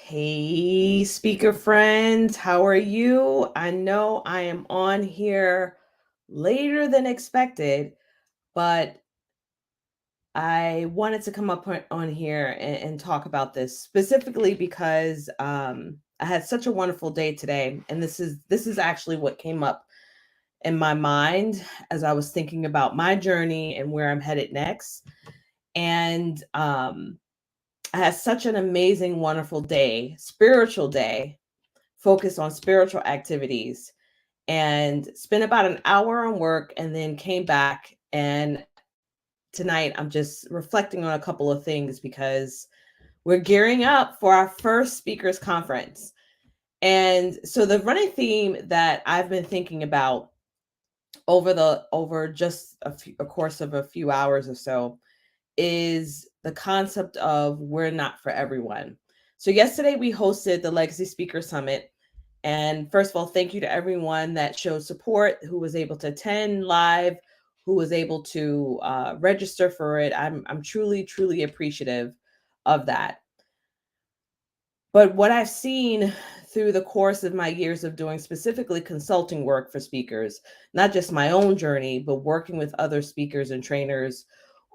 Hey, speaker friends, how are you? I know I am on here later than expected, but I wanted to come up on here and talk about this specifically because I had such a wonderful day today, and this is actually what came up in my mind as I was thinking about my journey and where I'm headed next. And I had such an amazing, wonderful day, spiritual day focused on spiritual activities and spent about an hour on work and then came back. And tonight I'm just reflecting on a couple of things because we're gearing up for our first speakers conference. And so the running theme that I've been thinking about over just a course of a few hours or so is the concept of we're not for everyone. So yesterday we hosted the Legacy Speaker Summit. And first of all, thank you to everyone that showed support, who was able to attend live, who was able to register for it. I'm truly, truly appreciative of that. But what I've seen through the course of my years of doing specifically consulting work for speakers, not just my own journey, but working with other speakers and trainers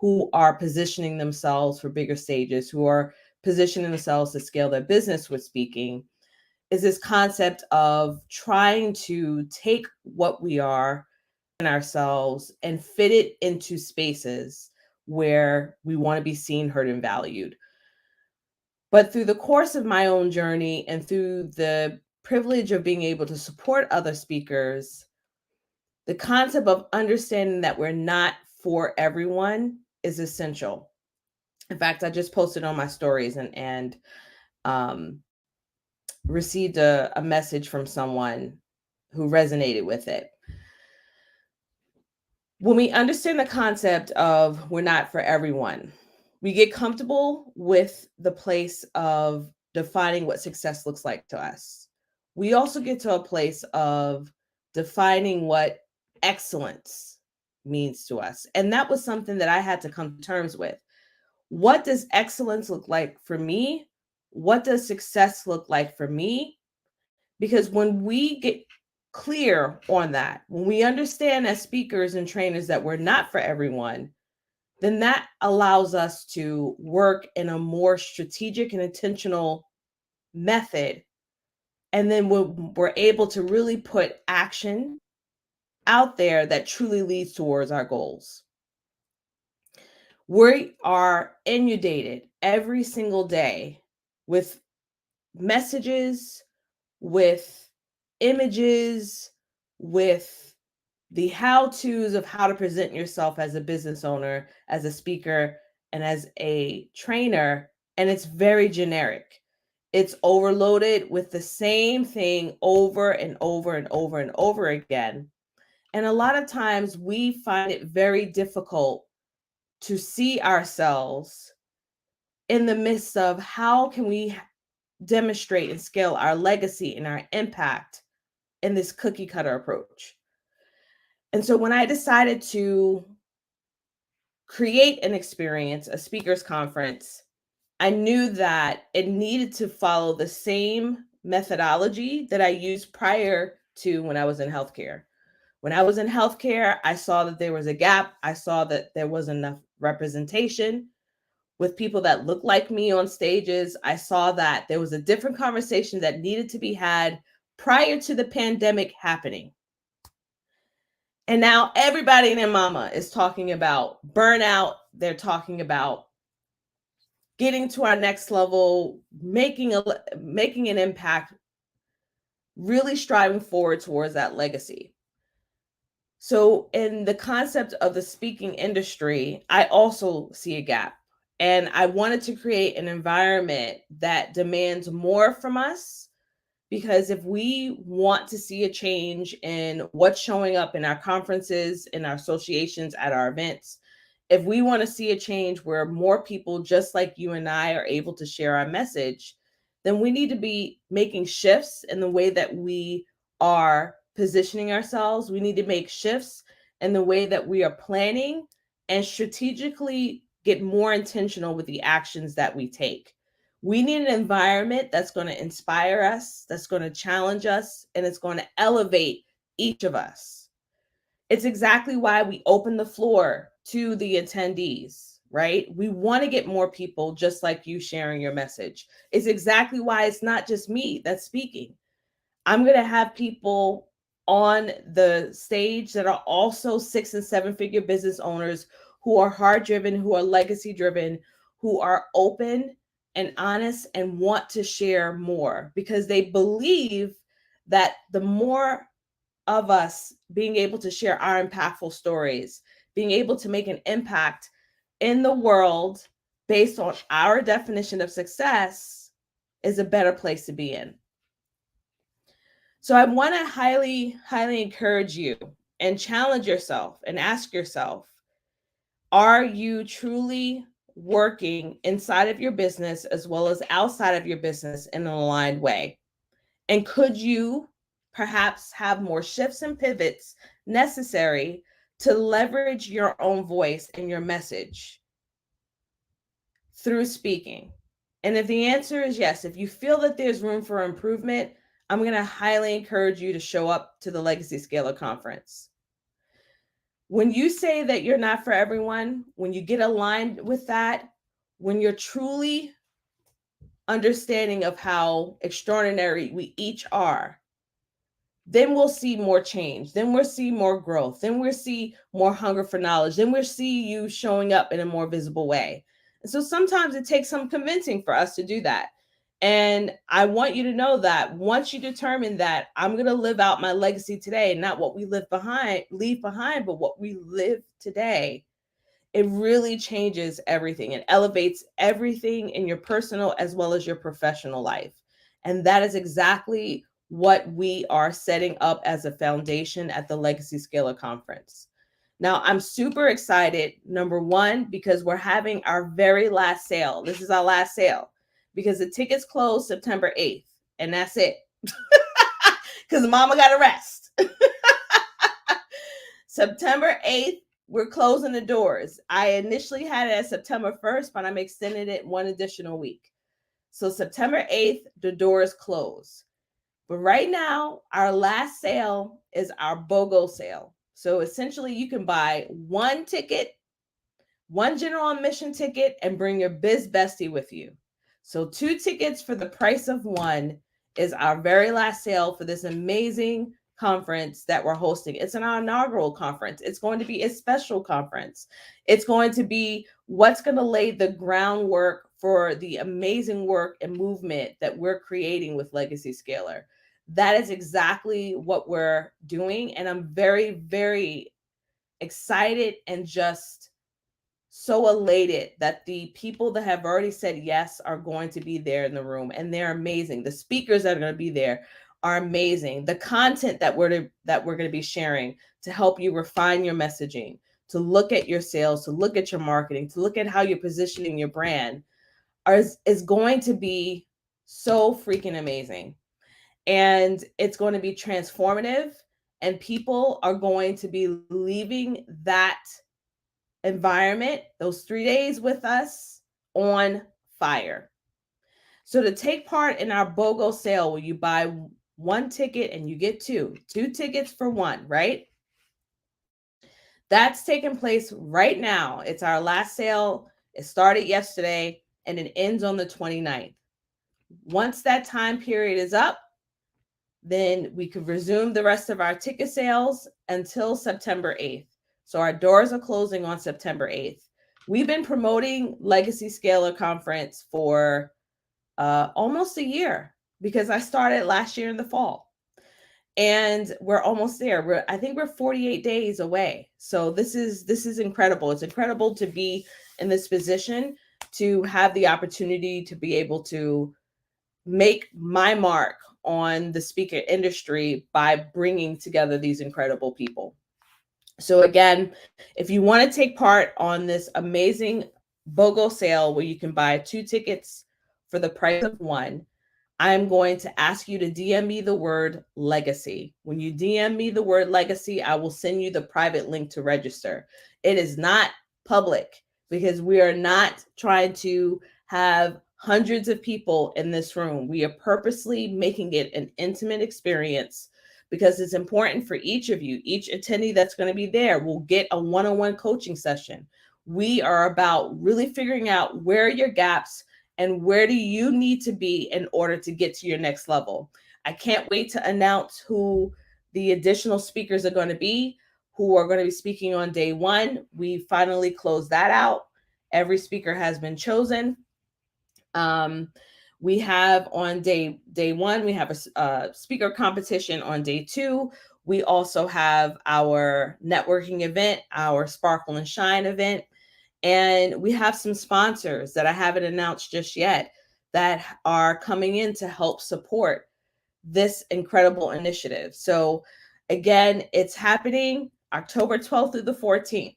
who are positioning themselves for bigger stages, who are positioning themselves to scale their business with speaking, is this concept of trying to take what we are in ourselves and fit it into spaces where we want to be seen, heard, and valued. But through the course of my own journey and through the privilege of being able to support other speakers, the concept of understanding that we're not for everyone is essential. In fact, I just posted on my stories and um, received a message from someone who resonated with it. When we understand the concept of we're not for everyone, we get comfortable with the place of defining what success looks like to us. We also get to a place of defining what excellence means to us. And that was something that I had to come to terms with. What does excellence look like for me? What does success look like for me? Because when we get clear on that, when we understand as speakers and trainers that we're not for everyone, then that allows us to work in a more strategic and intentional method. And then we're able to really put action out there that truly leads towards our goals. We are inundated every single day with messages, with images, with the how-tos of how to present yourself as a business owner, as a speaker, and as a trainer, and it's very generic. It's overloaded with the same thing over and over and over and over again. And a lot of times we find it very difficult to see ourselves in the midst of how can we demonstrate and scale our legacy and our impact in this cookie cutter approach. And so when I decided to create an experience, a speakers conference, I knew that it needed to follow the same methodology that I used prior to when I was in healthcare. When I was in healthcare, I saw that there was a gap. I saw that there wasn't enough representation with people that looked like me on stages. I saw that there was a different conversation that needed to be had prior to the pandemic happening. And now everybody and their mama is talking about burnout. They're talking about getting to our next level, making an impact, really striving forward towards that legacy. So in the concept of the speaking industry, I also see a gap. And I wanted to create an environment that demands more from us, because if we want to see a change in what's showing up in our conferences, in our associations, at our events, if we want to see a change where more people just like you and I are able to share our message, then we need to be making shifts in the way that we are positioning ourselves. We need to make shifts in the way that we are planning and strategically get more intentional with the actions that we take. We need an environment that's going to inspire us, that's going to challenge us, and it's going to elevate each of us. It's exactly why we open the floor to the attendees, right? We want to get more people just like you sharing your message. It's exactly why it's not just me that's speaking. I'm going to have people on the stage that are also 6 and 7 figure business owners who are heart driven, who are legacy driven, who are open and honest and want to share more because they believe that the more of us being able to share our impactful stories, being able to make an impact in the world based on our definition of success is a better place to be in. So I want to highly encourage you and challenge yourself and ask yourself, are you truly working inside of your business as well as outside of your business in an aligned way? And could you perhaps have more shifts and pivots necessary to leverage your own voice and your message through speaking? And if the answer is yes, if you feel that there's room for improvement, I'm going to highly encourage you to show up to the Legacy Scaler Conference. When you say that you're not for everyone, when you get aligned with that, when you're truly understanding of how extraordinary we each are, then we'll see more change. Then we'll see more growth. Then we'll see more hunger for knowledge. Then we'll see you showing up in a more visible way. And so sometimes it takes some convincing for us to do that. And I want you to know that once you determine that I'm going to live out my legacy today, not what we leave behind, but what we live today, it really changes everything. It elevates everything in your personal as well as your professional life. And that is exactly what we are setting up as a foundation at the Legacy Scaler Conference. Now, I'm super excited, number one, because we're having our very last sale. This is our last sale because the tickets close September 8th, and that's it. Because mama got to rest. September 8th, we're closing the doors. I initially had it as September 1st, but I'm extending it one additional week. So September 8th, the doors close. But right now, our last sale is our BOGO sale. So essentially, you can buy one ticket, one general admission ticket, and bring your biz bestie with you. So 2 tickets for the price of one is our very last sale for this amazing conference that we're hosting. It's an inaugural conference. It's going to be a special conference. It's going to be what's going to lay the groundwork for the amazing work and movement that we're creating with Legacy Scaler. That is exactly what we're doing. And I'm very, very excited and just so elated that the people that have already said yes are going to be there in the room, and they're amazing. The speakers that are going to be there are amazing. The content that we're going to be sharing to help you refine your messaging, to look at your sales, to look at your marketing, to look at how you're positioning your brand is going to be so freaking amazing. And it's going to be transformative, and people are going to be leaving that environment, those 3 days with us, on fire. So to take part in our BOGO sale where you buy one ticket and you get two tickets for one, right? That's taking place right now. It's our last sale. It started yesterday and it ends on the 29th. Once that time period is up, then we could resume the rest of our ticket sales until September 8th. So our doors are closing on September 8th. We've been promoting Legacy Scaler Conference for almost a year because I started last year in the fall. And we're almost there. I think we're 48 days away. So this is incredible. It's incredible to be in this position, to have the opportunity to be able to make my mark on the speaker industry by bringing together these incredible people. So again, if you want to take part on this amazing BOGO sale where you can buy 2 tickets for the price of one, I'm going to ask you to DM me the word legacy. When you DM me the word legacy, I will send you the private link to register. It is not public because we are not trying to have hundreds of people in this room. We are purposely making it an intimate experience because it's important for each of you. Each attendee that's going to be there will get a one-on-one coaching session. We are about really figuring out where are your gaps and where do you need to be in order to get to your next level. I can't wait to announce who the additional speakers are going to be, who are going to be speaking on day one. We finally closed that out. Every speaker has been chosen. We have on day one, we have a speaker competition. On day two, we also have our networking event, our Sparkle and Shine event. And we have some sponsors that I haven't announced just yet that are coming in to help support this incredible initiative. So again, it's happening October 12th through the 14th,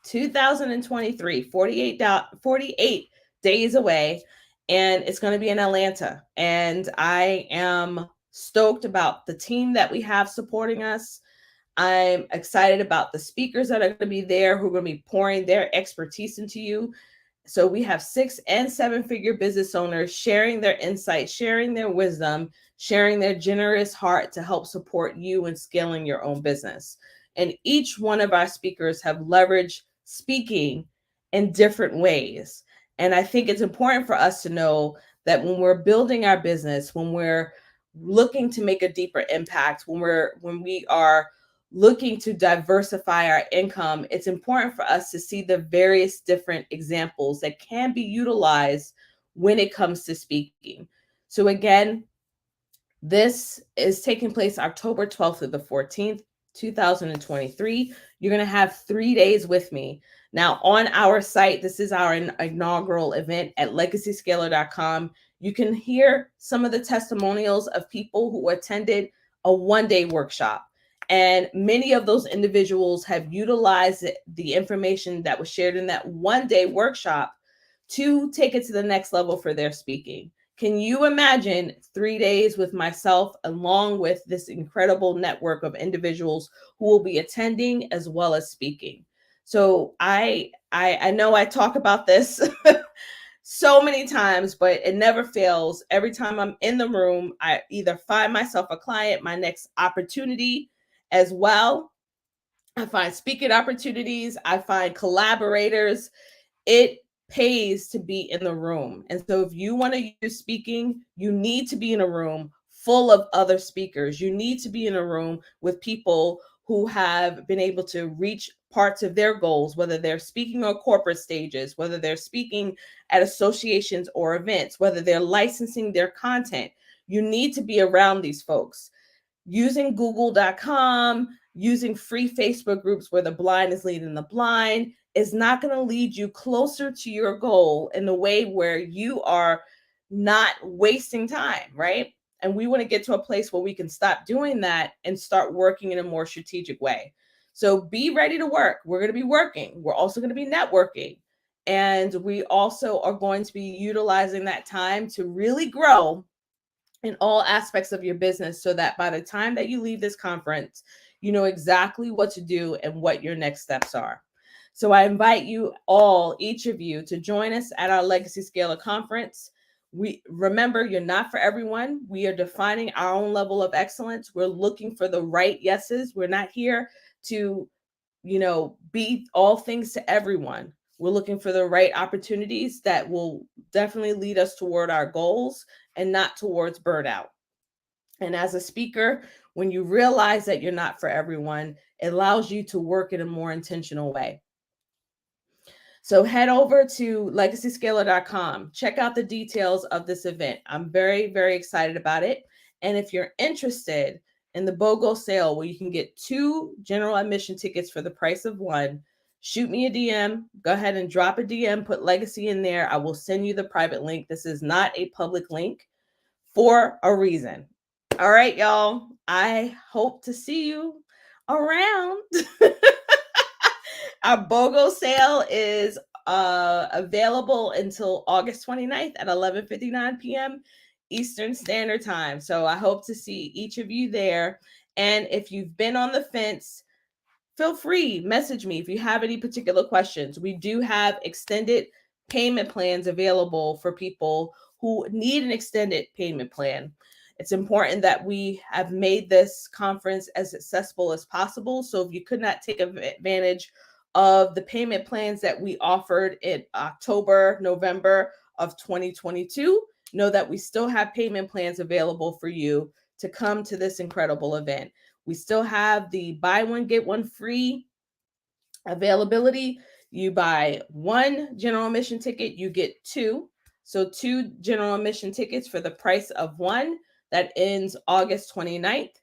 2023, 48 days away. And it's going to be in Atlanta. And I am stoked about the team that we have supporting us. I'm excited about the speakers that are going to be there who are going to be pouring their expertise into you. So we have 6 and 7-figure business owners sharing their insights, sharing their wisdom, sharing their generous heart to help support you in scaling your own business. And each one of our speakers have leveraged speaking in different ways. And I think it's important for us to know that when we're building our business, when we're looking to make a deeper impact, when we are looking to diversify our income, it's important for us to see the various different examples that can be utilized when it comes to speaking. So again, this is taking place October 12th through the 14th, 2023. You're going to have 3 days with me. Now, on our site, this is our inaugural event at legacyscaler.com. You can hear some of the testimonials of people who attended a one-day workshop. And many of those individuals have utilized the information that was shared in that one-day workshop to take it to the next level for their speaking. Can you imagine 3 days with myself, along with this incredible network of individuals who will be attending as well as speaking? So I know I talk about this so many times, but it never fails. Every time I'm in the room, I either find myself a client, my next opportunity as well. I find speaking opportunities, I find collaborators. It pays to be in the room. And so if you want to use speaking, you need to be in a room full of other speakers. You need to be in a room with people who have been able to reach parts of their goals, whether they're speaking on corporate stages, whether they're speaking at associations or events, whether they're licensing their content. You need to be around these folks. Using google.com, using free Facebook groups where the blind is leading the blind is not going to lead you closer to your goal in the way where you are not wasting time, right? And we want to get to a place where we can stop doing that and start working in a more strategic way. So be ready to work. We're going to be working. We're also going to be networking. And we also are going to be utilizing that time to really grow in all aspects of your business so that by the time that you leave this conference, you know exactly what to do and what your next steps are. So I invite you all, each of you, to join us at our Legacy Scaler conference. We remember, you're not for everyone. We are defining our own level of excellence. We're looking for the right yeses. We're not here to, be all things to everyone. We're looking for the right opportunities that will definitely lead us toward our goals and not towards burnout. And as a speaker, when you realize that you're not for everyone, it allows you to work in a more intentional way. So head over to legacyscaler.com. Check out the details of this event. I'm very, very excited about it. And if you're interested in the BOGO sale where you can get 2 general admission tickets for the price of 1, shoot me a DM. Go ahead and drop a DM, put Legacy in there. I will send you the private link. This is not a public link for a reason. All right, y'all. I hope to see you around. Our BOGO sale is available until August 29th at 11:59 p.m. Eastern Standard Time. So I hope to see each of you there. And if you've been on the fence, feel free, message me if you have any particular questions. We do have extended payment plans available for people who need an extended payment plan. It's important that we have made this conference as accessible as possible. So if you could not take advantage of the payment plans that we offered in October, November of 2022, know that we still have payment plans available for you to come to this incredible event. We still have the buy one, get one free availability. You buy one general admission ticket, you get two. So, two general admission tickets for the price of one. That ends August 29th.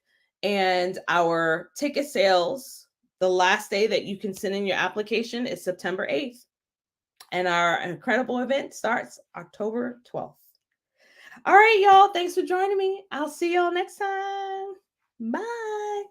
And our ticket sales, the last day that you can send in your application is September 8th. And our incredible event starts October 12th. All right, y'all. Thanks for joining me. I'll see y'all next time. Bye.